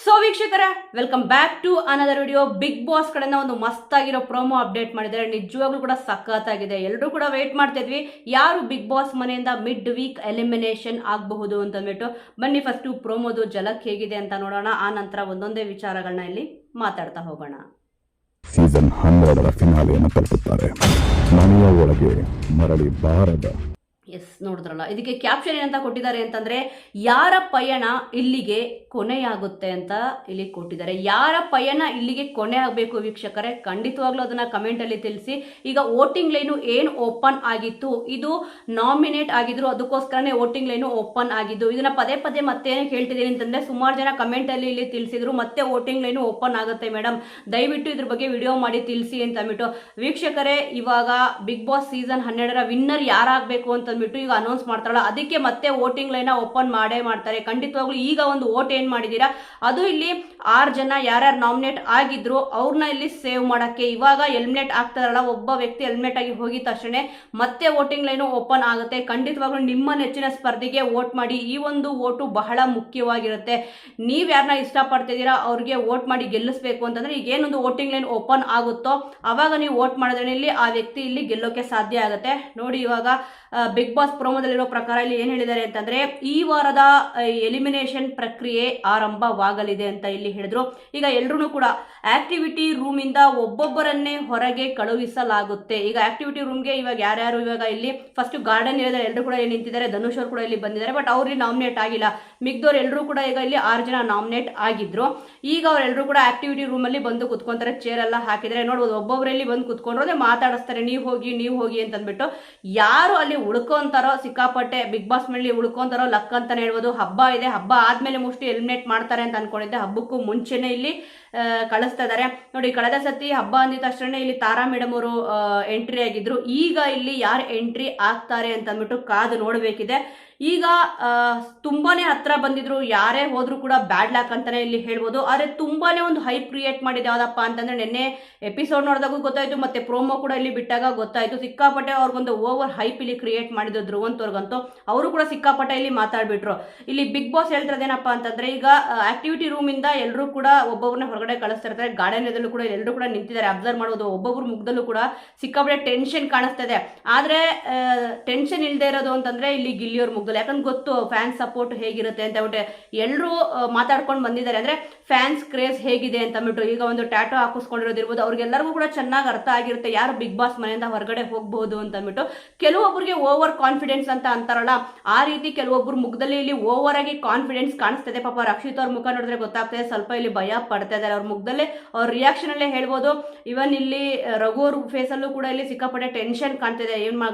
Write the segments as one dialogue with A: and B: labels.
A: So ವೀಕ್ಷಕರೇ, welcome back to another video. Bigg Boss ಕಡೆಯಿಂದ ಒಂದು ಮಸ್ತ್ ಆಗಿರೋ ಪ್ರೋಮೋ ಅಪ್ಡೇಟ್ ಮಾಡಿದ್ದಾರೆ. ನಿಜವಾಗ್ಲೂ ಕೂಡ ಸಖತ್ತಾಗಿದೆ. ಎಲ್ಲರೂ ಕೂಡ ವೇಟ್ ಮಾಡ್ತಿದ್ವಿ ಯಾರು ಬಿಗ್ ಬಾಸ್ ಮನೆಯಿಂದ ಮಿಡ್ ವೀಕ್ ಎಲಿಮಿನೇಷನ್ ಆಗಬಹುದು ಅಂತ ಅಂದ್ಬಿಟ್ಟು. ಬನ್ನಿ ಫಸ್ಟ್ ಪ್ರೋಮೋದು ಝಲಕ್ ಹೇಗಿದೆ ಅಂತ ನೋಡೋಣ. ಆ ನಂತರ ಒಂದೊಂದೇ ವಿಚಾರಗಳನ್ನ ಇಲ್ಲಿ ಮಾತಾಡ್ತಾ ಹೋಗೋಣ.
B: ಸೀಸನ್ 12ರ ಫಿನಾಲೆಯನ್ನು ತಲುಪುತ್ತಾರೆ. ಮನೆಯ ಒಳಗೆ ಮರಳಿ ಬಾರದ.
A: ಎಸ್, ನೋಡಿದ್ರಲ್ಲ, ಇದಕ್ಕೆ ಕ್ಯಾಪ್ಷನ್ ಏನಂತ ಕೊಟ್ಟಿದ್ದಾರೆ ಅಂತಂದ್ರೆ, ಯಾರ ಪಯಣ ಇಲ್ಲಿಗೆ ಕೊನೆಯಾಗುತ್ತೆ ಅಂತ ಇಲ್ಲಿ ಕೊಟ್ಟಿದ್ದಾರೆ. ಯಾರ ಪಯಣ ಇಲ್ಲಿಗೆ ಕೊನೆ ಆಗಬೇಕು ವೀಕ್ಷಕರೇ, ಖಂಡಿತವಾಗ್ಲೂ ಅದನ್ನ ಕಮೆಂಟ್ ಅಲ್ಲಿ ತಿಳಿಸಿ. ಈಗ ವೋಟಿಂಗ್ ಲೈನು ಏನು ಓಪನ್ ಆಗಿತ್ತು, ಇದು ನಾಮಿನೇಟ್ ಆಗಿದ್ರು, ಅದಕ್ಕೋಸ್ಕರನೇ ವೋಟಿಂಗ್ ಲೈನು ಓಪನ್ ಆಗಿದ್ದು. ಇದನ್ನ ಪದೇ ಪದೇ ಮತ್ತೆ ಹೇಳ್ತಿದ್ದೀನಿ ಅಂತಂದ್ರೆ, ಸುಮಾರು ಜನ ಕಮೆಂಟ್ ಅಲ್ಲಿ ಇಲ್ಲಿ ತಿಳಿಸಿದ್ರು ಮತ್ತೆ ವೋಟಿಂಗ್ ಲೈನು ಓಪನ್ ಆಗುತ್ತೆ ಮೇಡಮ್, ದಯವಿಟ್ಟು ಇದ್ರ ಬಗ್ಗೆ ವಿಡಿಯೋ ಮಾಡಿ ತಿಳಿಸಿ ಅಂತ ಅಂದ್ಬಿಟ್ಟು. ವೀಕ್ಷಕರೇ, ಇವಾಗ ಬಿಗ್ ಬಾಸ್ ಸೀಸನ್ 12ರ ವಿನ್ನರ್ ಯಾರಾಗಬೇಕು ಅಂತ ಅಂದ್ಬಿಟ್ಟು ಈಗ ಅನೌನ್ಸ್ ಮಾಡ್ತಾರಲ್ಲ, ಅದಕ್ಕೆ ಮತ್ತೆ ವೋಟಿಂಗ್ ಲೈನ್ ಓಪನ್ ಮಾಡೇ ಮಾಡ್ತಾರೆ ಖಂಡಿತವಾಗ್ಲೂ. ಈಗ ಒಂದು ವೋಟ್ ಏನ್ ಮಾಡಿದೀರಾ, ಅದು ಇಲ್ಲಿ 6 ಜನ ಯಾರ್ಯಾರು ನಾಮಿನೇಟ್ ಆಗಿದ್ರು ಅವ್ರನ್ನ ಇಲ್ಲಿ ಸೇವ್ ಮಾಡಕ್ಕೆ. ಇವಾಗ ಎಲಿಮಿನೇಟ್ ಆಗ್ತಾರಲ್ಲ, ಒಬ್ಬ ವ್ಯಕ್ತಿ ಎಲಿಮಿನೇಟ್ ಆಗಿ ಹೋಗಿದ ತಕ್ಷಣ ಮತ್ತೆ ವೋಟಿಂಗ್ ಲೈನ್ ಓಪನ್ ಆಗುತ್ತೆ. ಖಂಡಿತವಾಗ್ಲೂ ನಿಮ್ಮ ನೆಚ್ಚಿನ ಸ್ಪರ್ಧಿಗೆ ವೋಟ್ ಮಾಡಿ. ಈ ಒಂದು ವೋಟು ಬಹಳ ಮುಖ್ಯವಾಗಿರುತ್ತೆ. ನೀವ್ ಯಾರನ್ನ ಇಷ್ಟಪಡ್ತಿದ್ದೀರಾ ಅವ್ರಿಗೆ ವೋಟ್ ಮಾಡಿ ಗೆಲ್ಲಿಸ್ಬೇಕು ಅಂತಂದ್ರೆ, ಈಗ ಏನೊಂದು ವೋಟಿಂಗ್ ಲೈನ್ ಓಪನ್ ಆಗುತ್ತೋ ಅವಾಗ ನೀವು ವೋಟ್ ಮಾಡಿದ್ರೆ ಇಲ್ಲಿ ಆ ವ್ಯಕ್ತಿ ಇಲ್ಲಿ ಗೆಲ್ಲೋಕೆ ಸಾಧ್ಯ ಆಗುತ್ತೆ. ನೋಡಿ, ಇವಾಗ ಬಿಗ್ ಬಾಸ್ ಪ್ರೋಮೋದಲ್ಲಿರೋ ಪ್ರಕಾರ ಇಲ್ಲಿ ಏನ್ ಹೇಳಿದ್ದಾರೆ ಅಂತಂದ್ರೆ, ಈ ವಾರದ ಎಲಿಮಿನೇಷನ್ ಪ್ರಕ್ರಿಯೆ ಆರಂಭವಾಗಲಿದೆ ಅಂತ ಇಲ್ಲಿ ಹೇಳಿದ್ರು. ಈಗ ಎಲ್ರೂ ಕೂಡ ಆಕ್ಟಿವಿಟಿ ರೂಮ್ ಇಂದ ಒಬ್ಬೊಬ್ಬರನ್ನೇ ಹೊರಗೆ ಕಳುಹಿಸಲಾಗುತ್ತೆ. ಈಗ ಆಕ್ಟಿವಿಟಿ ರೂಮ್ಗೆ ಇವಾಗ ಯಾರ್ಯಾರು, ಇವಾಗ ಇಲ್ಲಿ ಫಸ್ಟ್ ಗಾರ್ಡನ್ ಏರಿಯಾದಲ್ಲಿ ಎಲ್ಲರೂ ಕೂಡ ಇಲ್ಲಿ ನಿಂತಿದ್ದಾರೆ. ಧನುಷ್ ಅವರು ಕೂಡ ಇಲ್ಲಿ ಬಂದಿದ್ದಾರೆ, ಬಟ್ ಅವ್ರಿಗೆ ನಾಮಿನೇಟ್ ಆಗಿಲ್ಲ. ಮಿಗ್ದವ್ರು ಎಲ್ಲರೂ ಕೂಡ ಈಗ ಇಲ್ಲಿ 6 ಜನ ನಾಮಿನೇಟ್ ಆಗಿದ್ರು. ಈಗ ಅವರೆಲ್ಲರೂ ಕೂಡ ಆಕ್ಟಿವಿಟಿ ರೂಮ್ ಅಲ್ಲಿ ಬಂದು ಕುತ್ಕೊಂತಾರೆ. ಚೇರ್ ಎಲ್ಲ ಹಾಕಿದ್ರೆ ನೋಡ್ಬೋದು, ಒಬ್ಬೊಬ್ಬರಲ್ಲಿ ಬಂದು ಕುತ್ಕೊಂಡ್ರೆ ಮಾತಾಡಿಸ್ತಾರೆ, ನೀವು ಹೋಗಿ ಅಂತ ಅಂದ್ಬಿಟ್ಟು. ಯಾರು ಅಲ್ಲಿ ಉಳ್ಕೊಂತಾರೋ, ಸಿಕ್ಕಾಪಟ್ಟೆ ಬಿಗ್ ಬಾಸ್ ಮೇಲೆ ಉಳ್ಕೊಂತಾರೋ ಲಕ್ ಅಂತಾನೆ ಹೇಳ್ಬೋದು. ಹಬ್ಬ ಇದೆ, ಹಬ್ಬ ಆದ್ಮೇಲೆ ಮೋಸ್ಟ್ಲಿ ಎಲಿಮಿನೇಟ್ ಮಾಡ್ತಾರೆ ಅಂತ ಅನ್ಕೊಂಡಿದ್ದೆ. ಹಬ್ಬಕ್ಕೂ ಮುಂಚೆನೆ ಇಲ್ಲಿ ಕಳಿಸ್ತಾ ಇದ್ದಾರೆ. ನೋಡಿ, ಕಳೆದ ಸತಿ ಹಬ್ಬ ಅಂದಿದ ತಕ್ಷಣ ಇಲ್ಲಿ ತಾರಾ ಮೇಡಮ್ ಅವರು ಎಂಟ್ರಿ ಆಗಿದ್ರು. ಈಗ ಇಲ್ಲಿ ಯಾರು ಎಂಟ್ರಿ ಆಗ್ತಾರೆ ಅಂತ ಅಂದ್ಬಿಟ್ಟು ಕಾದು ನೋಡ್ಬೇಕಿದೆ. ಈಗ ತುಂಬಾನೇ ಹತ್ರ ಬಂದಿದ್ರು, ಯಾರೇ ಹೋದ್ರು ಕೂಡ ಬ್ಯಾಡ್ ಲಾಕ್ ಅಂತಾನೆ ಇಲ್ಲಿ ಹೇಳ್ಬೋದು. ಆದ್ರೆ ತುಂಬಾನೇ ಒಂದು ಹೈಪ್ ಕ್ರಿಯೇಟ್ ಮಾಡಿದೆ. ಯಾವ್ದಪ್ಪ ಅಂತಂದ್ರೆ, ನಿನ್ನೆ ಎಪಿಸೋಡ್ ನೋಡಿದಾಗೂ ಗೊತ್ತಾಯ್ತು, ಮತ್ತೆ ಪ್ರೋಮೋ ಕೂಡ ಇಲ್ಲಿ ಬಿಟ್ಟಾಗ ಗೊತ್ತಾಯ್ತು. ಸಿಕ್ಕಾಪಟ್ಟೆ ಅವ್ರಿಗೊಂದು ಓವರ್ ಹೈಪ್ ಇಲ್ಲಿ ಕ್ರಿಯೇಟ್ ಮಾಡಿದ್ರು. ಧ್ರುವಂತವ್ರಿಗಂತೂ ಅವರು ಕೂಡ ಸಿಕ್ಕಾಪಟ್ಟೆ ಇಲ್ಲಿ ಮಾತಾಡ್ಬಿಟ್ರು. ಇಲ್ಲಿ ಬಿಗ್ ಬಾಸ್ ಹೇಳ್ತಿರೋದೇನಪ್ಪ ಅಂತಂದ್ರೆ, ಈಗ ಆಕ್ಟಿವಿಟಿ ರೂಮ್ ಇಂದ ಎಲ್ಲರೂ ಕೂಡ ಒಬ್ಬೊಬ್ಬರನ್ನ ಹೊರಗಡೆ ಕಳಿಸ್ತಾ ಇರ್ತಾರೆ. ಗಾರ್ಡನ್ ಎದಲ್ಲೂ ಕೂಡ ಎಲ್ಲರೂ ಕೂಡ ನಿಂತಿದ್ದಾರೆ, ಅಬ್ಸರ್ವ್ ಮಾಡೋದು. ಒಬ್ಬೊಬ್ರು ಮುಖದಲ್ಲೂ ಕೂಡ ಸಿಕ್ಕಾಪಟ್ಟೆ ಟೆನ್ಷನ್ ಕಾಣಿಸ್ತಾ ಇದೆ. ಆದ್ರೆ ಟೆನ್ಷನ್ ಇಲ್ಲದೆ ಇರೋದು ಅಂತಂದ್ರೆ ಇಲ್ಲಿ ಗಿಲ್ಲಿಯವ್ರ ಮುಖದಲ್ಲಿ, ಯಾಕಂದ್ರೆ ಗೊತ್ತು ಫ್ಯಾನ್ಸ್ ಸಪೋರ್ಟ್ ಹೇಗಿರುತ್ತೆ ಅಂತ ಹೇಳ್ಬಿಟ್ಟು ಎಲ್ಲರೂ ಮಾತಾಡ್ಕೊಂಡು ಬಂದಿದ್ದಾರೆ. ಅಂದ್ರೆ ಫ್ಯಾನ್ಸ್ ಕ್ರೇಜ್ ಹೇಗಿದೆ ಅಂತ ಅಂದ್ಬಿಟ್ಟು. ಈಗ ಒಂದು ಟ್ಯಾಟೋ ಹಾಕಿಸ್ಕೊಂಡಿರೋದಿರ್ಬೋದು, ಅವ್ರಿಗೆಲ್ಲರಿಗೂ ಕೂಡ ಚೆನ್ನಾಗಿ ಅರ್ಥ ಆಗಿರುತ್ತೆ ಯಾರು ಬಿಗ್ ಬಾಸ್ ಮನೆಯಿಂದ ಹೊರಗಡೆ ಹೋಗಬಹುದು ಅಂತ ಅಂದ್ಬಿಟ್ಟು. ಕೆಲವೊಬ್ಬರಿಗೆ ಓವರ್ ಕಾನ್ಫಿಡೆನ್ಸ್ ಅಂತ ಅಂತಾರಲ್ಲ, ಆ ರೀತಿ ಕೆಲವೊಬ್ಬರು ಮುಖದಲ್ಲಿ ಇಲ್ಲಿ ಓವರ್ ಆಗಿ ಕಾನ್ಫಿಡೆನ್ಸ್ ಕಾಣಿಸ್ತಿದೆ. ಪಾಪ ರಕ್ಷಿತ್ ಅವ್ರ ಮುಖ ನೋಡಿದ್ರೆ ಗೊತ್ತಾಗ್ತದೆ, ಸ್ವಲ್ಪ ಇಲ್ಲಿ ಭಯ ಪಡ್ತಾ ಇದ್ದಾರೆ. ಅವ್ರ ಮುಖದಲ್ಲೇ, ಅವ್ರ ರಿಯಾಕ್ಷನ್ ಅಲ್ಲೇ ಹೇಳ್ಬೋದು. ಇವನ್ ಇಲ್ಲಿ ರಘು ಅವ್ರ ಫೇಸ್ ಅಲ್ಲೂ ಕೂಡ ಇಲ್ಲಿ ಸಿಕ್ಕಾಪಟ್ಟೆ ಟೆನ್ಷನ್ ಕಾಣ್ತಿದೆ.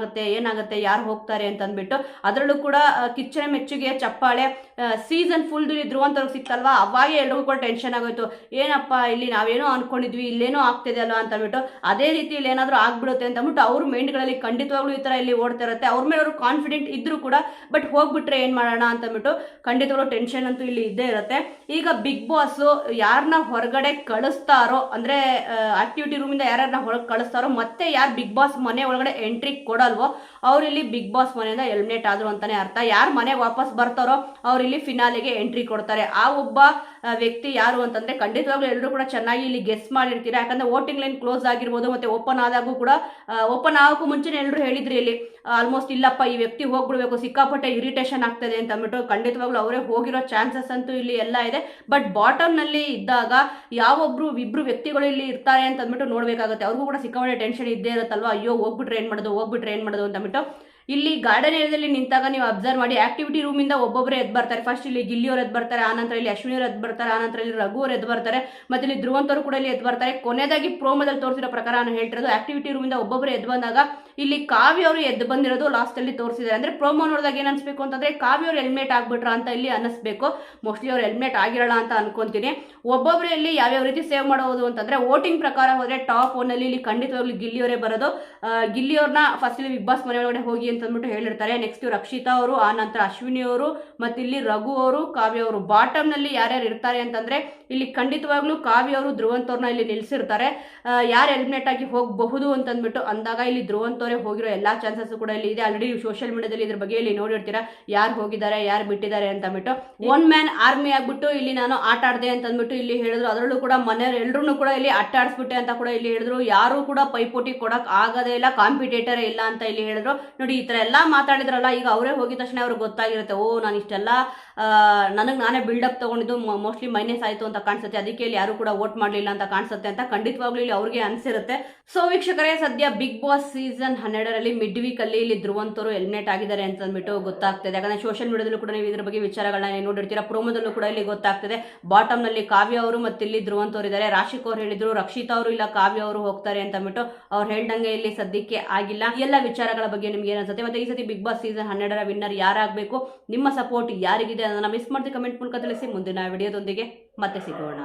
A: ಏನಾಗುತ್ತೆ, ಯಾರು ಹೋಗ್ತಾರೆ ಅಂತ ಅಂದ್ಬಿಟ್ಟು. ಅದರಲ್ಲೂ ಕೂಡ ಕಿಚ್ಚನ ಮೆಚ್ಚುಗೆ ಚಪ್ಪಾಳೆ. ಸೀಸನ್ ಫುಲ್ ಧ್ರುವಂತವ್ರಿಗೆ ಸಿಕ್ತಲ್ವಾ, ಅವಾಗೇ ಎಲ್ರಿಗೂ ಕೂಡ ಟೆನ್ಷನ್ ಆಗೋಯ್ತು. ಏನಪ್ಪ ಇಲ್ಲಿ ನಾವೇನೋ ಅನ್ಕೊಂಡಿದ್ವಿ, ಇಲ್ಲೇನೋ ಆಗ್ತಿದೆ ಅಲ್ಲ ಅಂತ ಅಂದ್ಬಿಟ್ಟು. ಅದೇ ರೀತಿ ಇಲ್ಲಿ ಏನಾದ್ರೂ ಆಗ್ಬಿಡುತ್ತೆ ಅಂತ ಅಂದ್ಬಿಟ್ಟು ಅವ್ರ ಮೈಂಡ್ಗಳಲ್ಲಿ ಖಂಡಿತವಾಗ್ಲೂ ಈ ತರ ಇಲ್ಲಿ ಓಡ್ತಾ ಇರುತ್ತೆ. ಅವ್ರ ಮೇಲೆ ಅವರು ಕಾನ್ಫಿಡೆಂಟ್ ಇದ್ರು ಕೂಡ, ಬಟ್ ಹೋಗ್ಬಿಟ್ರೆ ಏನ್ ಮಾಡೋಣ ಅಂತ ಅಂದ್ಬಿಟ್ಟು ಖಂಡಿತವಾಗ್ಲೂ ಟೆನ್ಷನ್ ಅಂತೂ ಇಲ್ಲಿ ಇದ್ದೇ ಇರುತ್ತೆ. ಈಗ ಬಿಗ್ ಬಾಸ್ ಯಾರನ್ನ ಹೊರಗಡೆ ಕಳಿಸ್ತಾರೋ, ಅಂದ್ರೆ ಆಕ್ಟಿವಿಟಿ ರೂಮ್ ಇಂದ ಯಾರನ್ನ ಹೊರಗೆ ಕಳಿಸ್ತಾರೋ, ಮತ್ತೆ ಯಾರು ಬಿಗ್ ಬಾಸ್ ಮನೆ ಒಳಗಡೆ ಎಂಟ್ರಿ ಕೊಡಲ್ವೋ ಅವ್ರು ಇಲ್ಲಿ ಬಿಗ್ ಬಾಸ್ ಮನೆಯಿಂದ ಎಲಿಮಿನೇಟ್ ಆದ್ರು ಅಂತಾನೆ ಅರ್ಥ. ಯಾರು ಮನೆಗೆ ವಾಪಸ್ ಬರ್ತಾರೋ ಅವ್ರು ಇಲ್ಲಿ ಫಿನಾಲೆಗೆ ಎಂಟ್ರಿ ಕೊಡ್ತಾರೆ. ಆ ಒಬ್ಬ ವ್ಯಕ್ತಿ ಯಾರು ಅಂತಂದ್ರೆ, ಖಂಡಿತವಾಗ್ಲೂ ಎಲ್ಲರೂ ಕೂಡ ಚೆನ್ನಾಗಿ ಇಲ್ಲಿ ಗೆಸ್ ಮಾಡಿರ್ತೀರಾ. ಯಾಕಂದ್ರೆ ವೋಟಿಂಗ್ ಲೈನ್ ಕ್ಲೋಸ್ ಆಗಿರ್ಬೋದು, ಮತ್ತೆ ಓಪನ್ ಆದಾಗೂ ಕೂಡ, ಓಪನ್ ಆಗೋಕ್ಕೂ ಮುಂಚೆನೆ ಎಲ್ಲರೂ ಹೇಳಿದ್ರಿ ಇಲ್ಲಿ ಆಲ್ಮೋಸ್ಟ್, ಇಲ್ಲಪ್ಪ ಈ ವ್ಯಕ್ತಿ ಹೋಗ್ಬಿಡ್ಬೇಕು, ಸಿಕ್ಕಾಪಟ್ಟೆ ಇರಿಟೇಷನ್ ಆಗ್ತದೆ ಅಂತ ಅಂದ್ಬಿಟ್ಟು. ಖಂಡಿತವಾಗ್ಲೂ ಅವರೇ ಹೋಗಿರೋ ಚಾನ್ಸಸ್ ಅಂತೂ ಇಲ್ಲಿ ಎಲ್ಲ ಇದೆ. ಬಟ್ ಬಾಟಮ್ ನಲ್ಲಿ ಇದ್ದಾಗ ಇಬ್ರು ವ್ಯಕ್ತಿಗಳು ಇಲ್ಲಿ ಇರ್ತಾರೆ ಅಂತ ಅಂದ್ಬಿಟ್ಟು ನೋಡ್ಬೇಕಾಗುತ್ತೆ. ಅವ್ರಿಗೂ ಕೂಡ ಸಿಕ್ಕಾಪಟ್ಟೆ ಟೆನ್ಷನ್ ಇದ್ದೇ ಇರುತ್ತಲ್ವಾ, ಅಯ್ಯೋ ಹೋಗ್ಬಿಟ್ರೆ ಏನ್ ಮಾಡೋದು ಅಂತ ಅಂದ್ಬಿಟ್ಟು. ಇಲ್ಲಿ ಗಾರ್ಡನ್ ಏರಿಯಾದಲ್ಲಿ ನಿಂತಾಗ ನೀವು ಅಬ್ಸರ್ವ್ ಮಾಡಿ, ಆಕ್ಟಿವಿಟಿ ರೂಮ್ ಇಂದ ಒಬ್ಬೊಬ್ಬರೇ ಎದ್ದು ಬರ್ತಾರೆ. ಫಸ್ಟ್ ಇಲ್ಲಿ ಗಿಲ್ಲಿಯವ್ರು ಎದ್ದು ಬರ್ತಾರೆ, ಆನಂತರ ಇಲ್ಲಿ ಅಶ್ವಿನಿ ಅವ್ರು ಎದ್ದು ಬರ್ತಾರೆ, ಆನಂತರ ಇಲ್ಲಿ ರಘು ಅವ್ರು ಎದ್ದು ಬರ್ತಾರೆ, ಮತ್ತೆ ಇಲ್ಲಿ ಧ್ರುವಂತವ್ರು ಕೂಡ ಇಲ್ಲಿ ಎದ್ದು ಬರ್ತಾರೆ. ಕೊನೆಯದಾಗಿ ಪ್ರೋಮೋದಲ್ಲಿ ತೋರಿಸಿರೋ ಪ್ರಕಾರ ನಾನು ಹೇಳ್ತಿರೋದು, ಆಕ್ಟಿವಿಟಿ ರೂಮ್ ಇಂದ ಒಬ್ಬೊಬ್ಬರು ಎದ್ದು ಬಂದಾಗ ಇಲ್ಲಿ ಕಾವ್ಯ ಅವರು ಎದ್ದು ಬಂದಿರೋದು ಲಾಸ್ಟ್ ಅಲ್ಲಿ ತೋರಿಸಿದ್ದಾರೆ. ಅಂದ್ರೆ ಪ್ರೋಮೋ ನೋಡಿದಾಗ ಏನ್ ಅನ್ಸ್ಬೇಕು ಅಂತಂದ್ರೆ, ಕಾವ್ಯ ಅವ್ರು ಎಲಿಮಿನೇಟ್ ಆಗ್ಬಿಟ್ರ ಅಂತ ಇಲ್ಲಿ ಅನ್ನಿಸ್ಬೇಕು. ಮೋಸ್ಟ್ಲಿ ಅವ್ರು ಎಲಿಮಿನೇಟ್ ಆಗಿರಲ್ಲ ಅಂತ ಅನ್ಕೊಂತೀನಿ. ಒಬ್ಬೊಬ್ಬರಲ್ಲಿ ಯಾವ್ಯಾವ ರೀತಿ ಸೇವ್ ಮಾಡೋದು ಅಂತಂದ್ರೆ, ವೋಟಿಂಗ್ ಪ್ರಕಾರ ಹೋದ್ರೆ ಟಾಪ್ 1 ಅಲ್ಲಿ ಇಲ್ಲಿ ಖಂಡಿತವಾಗ್ಲೂ ಗಿಲ್ಲಿಯವರೇ ಬರೋದು. ಗಿಲ್ಲಿಯವ್ರನ್ನ ಫಸ್ಟ್ ಇಲ್ಲಿ ಬಿಗ್ ಬಾಸ್ ಮನೆ ಒಳಗಡೆ ಹೋಗಿ ಅಂತ ಅಂದ್ಬಿಟ್ಟು ಹೇಳಿರ್ತಾರೆ. ನೆಕ್ಸ್ಟ್ ರಕ್ಷಿತಾ ಅವರು, ಆ ನಂತರ ಅಶ್ವಿನಿ ಅವರು, ಮತ್ತೆ ಇಲ್ಲಿ ರಘು ಅವರು, ಕಾವ್ಯ ಅವರು. ಬಾಟಮ್ ನಲ್ಲಿ ಯಾರ್ಯಾರು ಇರ್ತಾರೆ ಅಂತಂದ್ರೆ, ಇಲ್ಲಿ ಖಂಡಿತವಾಗ್ಲೂ ಕಾವ್ಯ ಅವರು ಧ್ರುವಂತವ್ರನ್ನ ಇಲ್ಲಿ ನಿಲ್ಸಿರ್ತಾರೆ. ಯಾರು ಎಲಿಮಿನೇಟ್ ಆಗಿ ಹೋಗಬಹುದು ಅಂತ ಅಂದ್ಬಿಟ್ಟು ಅಂದಾಗ ಇಲ್ಲಿ ಧ್ರುವಂತವ್ರು ಅವರೇ ಹೋಗಿರೋ ಎಲ್ಲಾ ಚಾನ್ಸಸ್ ಕೂಡ ಇಲ್ಲಿ ಇದೆ. ಆಲ್ರೆಡಿ ಸೋಷಿಯಲ್ ಮೀಡಿಯಾದಲ್ಲಿ ಇದ್ರ ಬಗ್ಗೆ ಇಲ್ಲಿ ನೋಡಿರ್ತೀರಾ, ಯಾರು ಹೋಗಿದ್ದಾರೆ ಯಾರು ಬಿಟ್ಟಿದ್ದಾರೆ ಅಂತ ಅಂದ್ಬಿಟ್ಟು. ಒನ್ ಮ್ಯಾನ್ ಆರ್ಮಿ ಆಗ್ಬಿಟ್ಟು ಇಲ್ಲಿ ನಾನು ಆಟ ಆಡ್ದೆ ಅಂತ ಅಂದ್ಬಿಟ್ಟು ಇಲ್ಲಿ ಹೇಳಿದ್ರು. ಅದರಲ್ಲೂ ಕೂಡ ಮನೆಯವ್ರು ಎಲ್ರು ಕೂಡ ಇಲ್ಲಿ ಆಟ ಆಡಿಸ್ಬಿಟ್ಟೆ ಅಂತ ಕೂಡ ಇಲ್ಲಿ ಹೇಳಿದ್ರು. ಯಾರು ಕೂಡ ಪೈಪೋಟಿ ಕೊಡಕ್ ಆಗದೇ ಇಲ್ಲ, ಕಾಂಪಿಟೇಟರ್ ಇಲ್ಲ ಅಂತ ಇಲ್ಲಿ ಹೇಳಿದ್ರು. ನೋಡಿ, ಈ ತರ ಎಲ್ಲಾ ಮಾತಾಡಿದ್ರಲ್ಲ, ಈಗ ಅವರೇ ಹೋಗಿದ ತಕ್ಷಣ ಅವ್ರಿಗೆ ಗೊತ್ತಾಗಿರುತ್ತೆ, ಓ ನಾನು ಇಷ್ಟೆಲ್ಲ ನನಗೆ ನಾನೇ ಬಿಲ್ಡಪ್ ತಗೊಂಡಿದ್ದು ಮೋಸ್ಟ್ಲಿ ಮೈನಸ್ ಆಯ್ತು ಅಂತ ಕಾಣಿಸುತ್ತೆ, ಅದಕ್ಕೆ ಇಲ್ಲಿ ಯಾರು ಕೂಡ ವೋಟ್ ಮಾಡಲಿಲ್ಲ ಅಂತ ಕಾಣಿಸುತ್ತೆ ಅಂತ ಖಂಡಿತವಾಗ್ಲೂ ಇಲ್ಲಿ ಅವ್ರಿಗೆ ಅನ್ಸಿರುತ್ತೆ. ಸೊ ವೀಕ್ಷಕರೇ, ಸದ್ಯ ಬಿಗ್ ಬಾಸ್ ಸೀಸನ್ 12ರಲ್ಲಿ ಮಿಡ್ ವೀಕ್ ಅಲ್ಲಿ ಇಲ್ಲಿ ಧ್ರುವಂತರು ಎಲಿಮಿನೇಟ್ ಆಗಿದ್ದಾರೆ ಅಂತ ಅಂದ್ಬಿಟ್ಟು ಗೊತ್ತಾಗ್ತದೆ. ಯಾಕಂದ್ರೆ ಸೋಷಿಯಲ್ ಮೀಡಿಯಾದಲ್ಲೂ ಕೂಡ ನೀವು ಇದ್ರ ಬಗ್ಗೆ ವಿಚಾರಗಳನ್ನ ನೋಡಿರ್ತೀರಾ, ಪ್ರೋಮೋದಲ್ಲೂ ಕೂಡ ಇಲ್ಲಿ ಗೊತ್ತಾಗ್ತದೆ. ಬಾಟಮ್ ನಲ್ಲಿ ಕಾವ್ಯ ಅವರು ಮತ್ತೆ ಇಲ್ಲಿ ಧ್ರುವಂತರು ಇದ್ದಾರೆ. ರಾಶಿಕ್ ಅವ್ರು ಹೇಳಿದ್ರು ರಕ್ಷಿತಾ ಅವರು ಇಲ್ಲ ಕಾವ್ಯ ಅವರು ಹೋಗ್ತಾರೆ ಅಂತ ಅಂದ್ಬಿಟ್ಟು. ಅವ್ರು ಹೇಳ್ದಂಗೆ ಇಲ್ಲಿ ಸದ್ಯಕ್ಕೆ ಆಗಿಲ್ಲ. ಎಲ್ಲ ವಿಚಾರಗಳ ಬಗ್ಗೆ ನಿಮ್ಗೆ ಏನ್ಸುತ್ತೆ, ಮತ್ತೆ ಈ ಸತಿ ಬಿಗ್ ಬಾಸ್ ಸೀಸನ್ 12ರ ವಿನ್ನರ್ ಯಾರಾಗಬೇಕು, ನಿಮ್ಮ ಸಪೋರ್ಟ್ ಯಾರಿಗಿದೆ ಅದನ್ನ ಮಿಸ್ ಮಾಡದೆ ಕಮೆಂಟ್ ಮೂಲಕ ತಿಳಿಸಿ. ಮುಂದಿನ ವಿಡಿಯೋದೊಂದಿಗೆ ಮತ್ತೆ ಸಿಗೋಣ.